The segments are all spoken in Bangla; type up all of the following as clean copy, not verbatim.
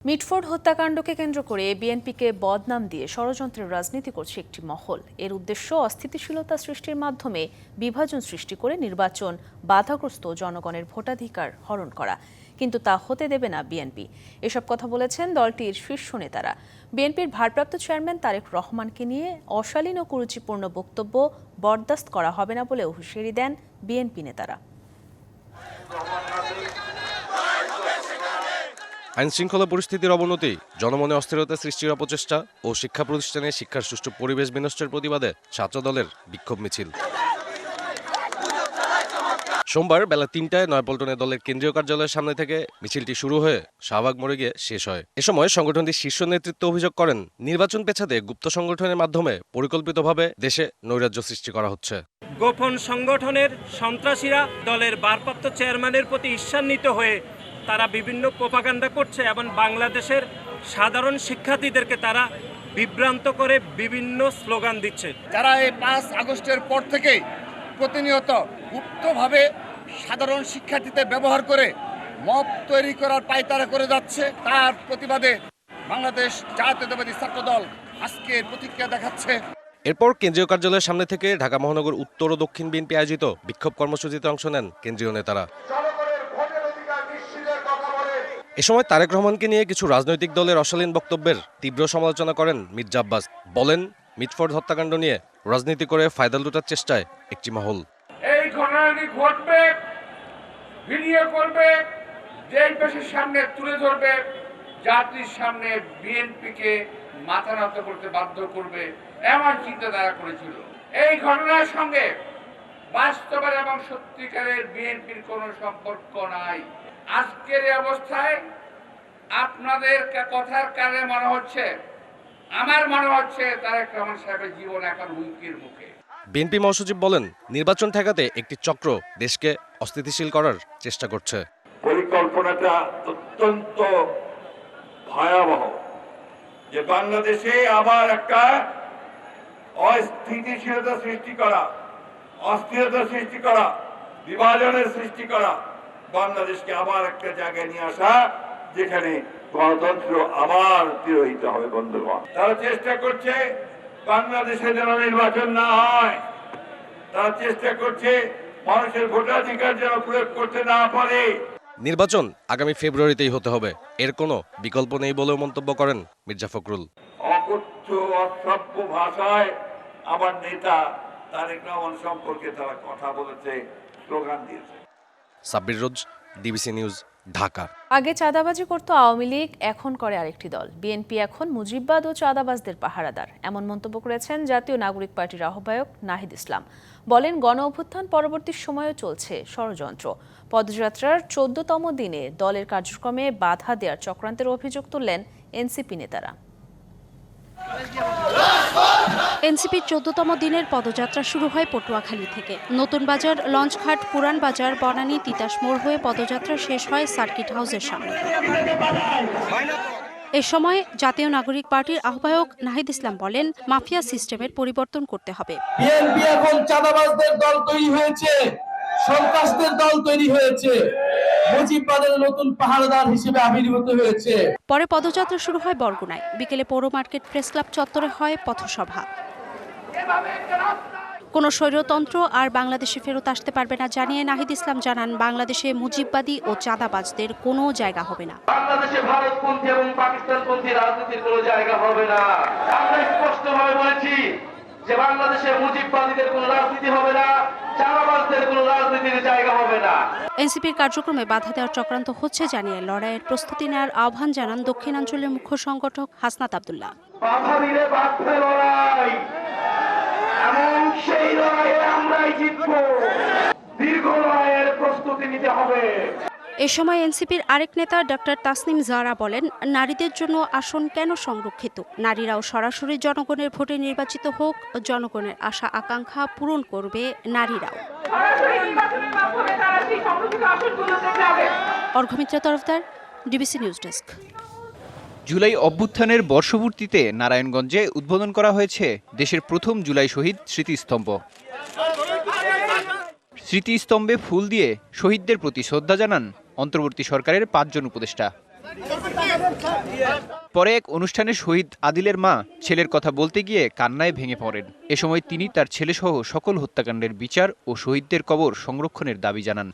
মিটফোর্ড হত্যাকাণ্ডকে কেন্দ্র করে বিএনপিকে বদনাম দিয়ে ষড়যন্ত্রের রাজনীতি করছে একটি মহল। এর উদ্দেশ্য অস্থিতিশীলতা সৃষ্টির মাধ্যমে বিভাজন সৃষ্টি করে নির্বাচন বাধাগ্রস্ত জনগণের ভোটাধিকার হরণ করা। কিন্তু তা হতে দেবে না বিএনপি। এসব কথা বলেছেন দলটির শীর্ষ নেতারা। বিএনপির ভারপ্রাপ্ত চেয়ারম্যান তারেক রহমানকে নিয়ে অশালীন ও কুরুচিপূর্ণ বক্তব্য বরদাস্ত করা হবে না বলেও হুঁশিয়ারি দেন বিএনপি নেতারা। আইনশৃঙ্খলা পরিস্থিতির অবনতি, জনমনে অস্থিরতা সৃষ্টির অপচেষ্টা ও শিক্ষা প্রতিষ্ঠানে শিক্ষার সুষ্ঠু পরিবেশ বিনষ্টের প্রতিবাদে ছাত্রদলের বিক্ষোভ মিছিল সোমবার বেলা ৩টায় নয়াপল্টনে দলের কেন্দ্রীয় কার্যালয়ের সামনে থেকে মিছিলটি শুরু হয়ে শাহবাগ মোড়ে গিয়ে শেষ হয়। এ সময় সংগঠনটির শীর্ষ নেতৃত্ব অভিযোগ করেন, নির্বাচন পেছাতে গুপ্ত সংগঠনের মাধ্যমে পরিকল্পিতভাবে দেশে নৈরাজ্য সৃষ্টি করা হচ্ছে। গোপন সংগঠনের সন্ত্রাসীরা দলের ভারপ্রাপ্ত চেয়ারম্যানের প্রতি ঈর্ষান্বিত হয়ে তারা বিভিন্ন প্রোপাগান্ডা করছে এবং বাংলাদেশের সাধারণ শিক্ষার্থীদেরকে তারা বিভ্রান্ত করে বিভিন্ন স্লোগান দিচ্ছে। যারা এই ৫ আগস্টের পর থেকেই প্রতিনিয়ত গুপ্তভাবে সাধারণ শিক্ষার্থীদের ব্যবহার করে মব তৈরি করার পায়তারা করে যাচ্ছে, তার প্রতিবাদে বাংলাদেশ জাতীয়তাবাদী ছাত্রদল আজকের প্রতিক্রিয়া দেখাচ্ছে। এরপর কেন্দ্রীয় কার্যালয়ের সামনে থেকে ঢাকা মহানগর উত্তর ও দক্ষিণ বিএনপি আয়োজিত বিক্ষোভ কর্মসূচিতে অংশ নেন কেন্দ্রীয় নেতারা। এ সময় তারেক রহমানকে নিয়ে কিছু রাজনৈতিক দলের অশালীন বক্তব্যের তীব্র সমালোচনা করেন মির্জা আব্বাস। বলেন, মিটফোর্ড হত্যাকাণ্ড নিয়ে রাজনীতি করে ফায়দা লুটার চেষ্টায় একটি মহল। এই ঘটনাটি ঘটবে, ভিডিও করবে, দেশের সামনে তুলে ধরবে, জাতির সামনে বিএনপিকে মাথা নত করতে বাধ্য করবে, এমন চিন্তা তারা করেছিল। এই ঘটনার সঙ্গে বাস্তবের এবং সত্যিকারের বিএনপির কোনো সম্পর্ক নাই। আজকের এই অবস্থায় আপনাদের কথার কারণে মনে হচ্ছে, আমার মনে হচ্ছে তারেক রহমান সাহেবের জীবন এখন হুমকির মুখে। বিএনপি মহাসচিব বলেন, নির্বাচন ঠেকাতে একটি চক্র দেশকে অস্থিতিশীল করার চেষ্টা করছে। পরিকল্পনাটা অত্যন্ত ভয়াবহ, যে বাংলাদেশে আবার একটা অস্থিতিশীলতা সৃষ্টি করা, অস্থিরতা সৃষ্টি করা, বিভাজনের সৃষ্টি করা, বাংলাদেশকে আবার একটা জায়গায় নিয়ে আসা যেখানে গণতন্ত্র আবার তিরোহিত হবে। বন্ধুগণ, তারা চেষ্টা করছে বাংলাদেশে যেন নির্বাচন না হয়, তারা চেষ্টা করছে মানুষের ভোটাধিকার যেন প্রয়োগ করতে না পারে। নির্বাচন আগামী ফেব্রুয়ারিতেই হতে হবে, এর কোনো বিকল্প নেই বলেও মন্তব্য করেন মির্জা ফখরুল। অকথ্য অসভ্য ভাষায় আমার নেতা তারেক রহমান সম্পর্কে তারা কথা বলেছে, স্লোগান দিয়েছে। সাব্বির রোজ, ডিবিসি নিউজ, ঢাকা। আগে চাঁদাবাজি করত আওয়ামী লীগ, এখন করে আরেকটি দল। বিএনপি এখন মুজিববাদ ও চাঁদাবাজদের পাহারাদার, এমন মন্তব্য করেছেন জাতীয় নাগরিক পার্টির আহ্বায়ক নাহিদ ইসলাম। বলেন, গণ অভ্যুত্থান পরবর্তী সময়েও চলছে ষড়যন্ত্র। পদযাত্রার 14তম দিনে দলের কার্যক্রমে বাধা দেওয়ার চক্রান্তের অভিযোগ তুললেন এনসিপি নেতারা। এনসিপির 14তম দিনের পদযাত্রা শুরু হয় পটুয়াখালী থেকে। নতুন বাজার, লঞ্চঘাট, পুরান বাজার, বনানী, তিতাস মোড় হয়ে পদযাত্রা শেষ হয় সার্কিট হাউসের সামনে। এ সময় জাতীয় নাগরিক পার্টির আহ্বায়ক নাহিদ ইসলাম বলেন, মাফিয়া সিস্টেমের পরিবর্তন করতে হবে। বিএনপি এখন চাঁদাবাজদের দল তৈরি হয়েছে, সন্ত্রাসদের দল তৈরি হয়েছে, মুজিববাদের নতুন পাহারাদার হিসেবে আবির্ভূত হয়েছে। পরে পদযাত্রা শুরু হয় বরগুনায়। বিকেলে পৌর মার্কেট প্রেস ক্লাব চত্বরে হয় পথসভা। কোনো স্বৈরতন্ত্র আর বাংলাদেশে ফেরত আসতে পারবে না জানিয়ে নাহিদ ইসলাম জানান, বাংলাদেশে মুজিববাদী ও চাঁদাবাজদের কোনো জায়গা হবে না। বাংলাদেশে ভারতপন্থী এবং পাকিস্তানপন্থী রাজনীতির কোনো জায়গা হবে না। আমরা স্পষ্টভাবে বলেছি যে বাংলাদেশে মুজিববাদীদের কোনো রাজনীতি হবে না, চাঁদাবাজদের কোনো রাজনীতির জায়গা হবে না। এনসিপির কার্যক্রমে বাধা দেওয়ার চক্রান্ত হচ্ছে জানিয়ে লড়াইয়ের প্রস্তুতি নেওয়ার আহ্বান জানান দক্ষিণাঞ্চলের মুখ্য সংগঠক হাসনাত আব্দুল্লাহ। বাধা দিলে বাধ্য লড়াই, এমন সেই লড়াইয়ে আমরাই জিতব। দীর্ঘ লড়াইয়ের প্রস্তুতি নিতে হবে। এ সময় এনসিপির আরেক নেতা ডক্টর তাসনিম জাহরা বলেন, নারীদের জন্য আসন কেন সংরক্ষিত? নারীরাও সরাসরি জনগণের ভোটে নির্বাচিত হোক, জনগণের আশা আকাঙ্ক্ষা পূরণ করবে নারীরাও। Arghamitra Tarafdar, DBC news desk. July অভ্যুত্থানের বর্ষপূর্তিতে নারায়ণগঞ্জে উদ্বোধন করা হয়েছে দেশের প্রথম জুলাই শহীদ স্মৃতিস্তম্ভ। স্মৃতিস্তম্ভে ফুল দিয়ে শহীদদের প্রতি শ্রদ্ধা জানান অন্তর্বর্তী সরকারের 5 জন উপদেষ্টা। পরে এক অনুষ্ঠানে শহীদ আদিলের মা ছেলের কথা বলতে গিয়ে কান্নায় ভেঙে পড়েন। এ সময় তিনি তার ছেলেসহ সকল হত্যাকাণ্ডের বিচার ও শহীদদের কবর সংরক্ষণের দাবি জানান।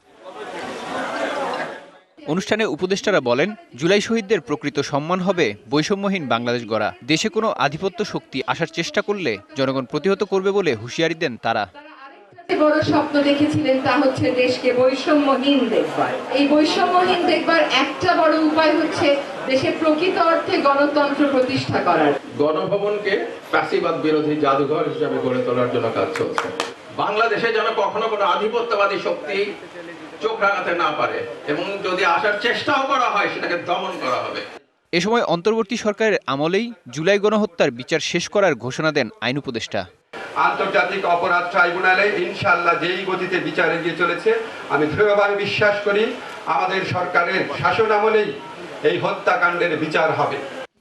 অনুষ্ঠানে উপদেষ্টারা বলেন, জুলাই শহীদদের প্রকৃত সম্মান হবে বৈষম্যহীন বাংলাদেশ গড়া। দেশে কোনো আধিপত্য শক্তি আসার চেষ্টা করলে জনগণ প্রতিহত করবে বলে হুঁশিয়ারি দেন তারা। বড় স্বপ্ন দেখেছিলেন তা হচ্ছে দেশকে বৈষম্যহীন দেখবার। এই বৈষম্যহীন দেখবার একটা বড় উপায় হচ্ছে দেশে প্রকৃত অর্থে গণতন্ত্র প্রতিষ্ঠা করার। গণভবনকে ফ্যাসিবাদ বিরোধী জাদুঘর হিসেবে গড়ে তোলার জন্য কাজ চলছে। বাংলাদেশে যেন কখনো কোনো আধিপত্যবাদী শক্তি চোখ রাঙাতে না পারে, এবং যদি আসার চেষ্টাও করা হয় সেটাকে দমন করা হবে। এ সময় অন্তর্বর্তী সরকারের আমলেই জুলাই গণহত্যার বিচার শেষ করার ঘোষণা দেন আইন উপদেষ্টা। আন্তর্জাতিক অপরাধ ট্রাইব্যুনালে ইনশাআল্লাহ যেই গতিতে বিচার এগিয়ে চলেছে, আমি দৃঢ়ভাবে বিশ্বাস করি আমাদের সরকারের শাসন আমলেই এই হত্যাকাণ্ডের বিচার হবে।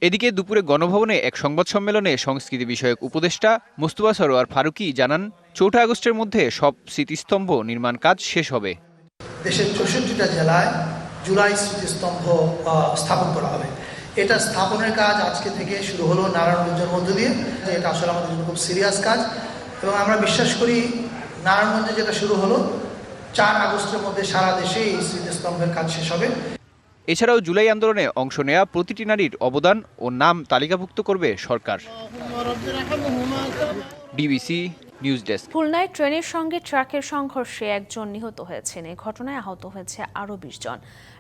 এদিকে দুপুরে গণভবনে এক সংবাদ সম্মেলনে সংস্কৃতি বিষয়ক উপদেষ্টা মোস্তফা সরোয়ার ফারুকী জানান, 4 আগস্টের মধ্যে সব স্মৃতিস্তম্ভ নির্মাণ কাজ শেষ হবে। দেশের 64টা জেলায় জুলাই স্মৃতিস্তম্ভ স্থাপন করা হবে। এটা স্থাপনের কাজ আজকে থেকে শুরু হলো নারায়ণগঞ্জের মধ্য দিয়ে। এটা আসলে আমাদের জন্য খুব সিরিয়াস কাজ, এবং আমরা বিশ্বাস করি নারায়ণগঞ্জে যেটা শুরু হলো 4 আগস্টের মধ্যে সারা দেশে এই স্মৃতিস্তম্ভের কাজ শেষ হবে। এছাড়াও জুলাই আন্দোলনে অংশ নেয়া প্রতিটি নারীর অবদান ও নাম তালিকাভুক্ত করবে সরকার। DBC news desk. খুলনায় ট্রেনের সঙ্গে ট্রাকের সংঘর্ষে একজন নিহত হয়েছেন। এই ঘটনায় আহত হয়েছে আরও 20 জন।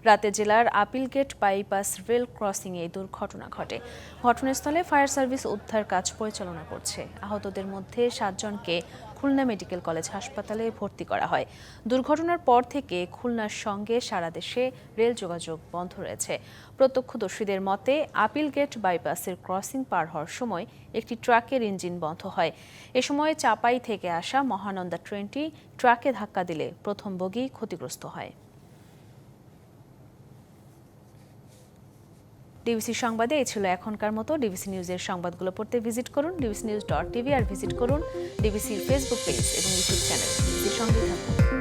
রাতে জেলার আপিলগেট বাইপাস রেল ক্রসিংয়ে এই দুর্ঘটনা ঘটে। ঘটনাস্থলে ফায়ার সার্ভিস উদ্ধার কাজ পরিচালনা করছে। আহতদের মধ্যে 7 জনকে খুলনা মেডিকেল কলেজ হাসপাতালে ভর্তি করা হয়। দুর্ঘটনার পর থেকে খুলনার সঙ্গে সারা দেশে রেল যোগাযোগ বন্ধ রয়েছে। প্রত্যক্ষদর্শীদের মতে আপিলগেট বাইপাসের ক্রসিং পার হওয়ার সময় একটি ট্রাকের ইঞ্জিন বন্ধ হয়। এ সময় চাপাই থেকে আসা মহানন্দা ট্রেনটি ট্রাকে ধাক্কা দিলে প্রথম বগি ক্ষতিগ্রস্ত হয়। ডিবিসি সংবাদে এই ছিল এখনকার মতো। ডিবিসি নিউজের সংবাদগুলো পড়তে ভিজিট করুন dbcnews.tv আর ভিজিট করুন ডিবিসির ফেসবুক পেজ এবং ইউটিউব চ্যানেল। ডিবিসির সঙ্গে থাকুন।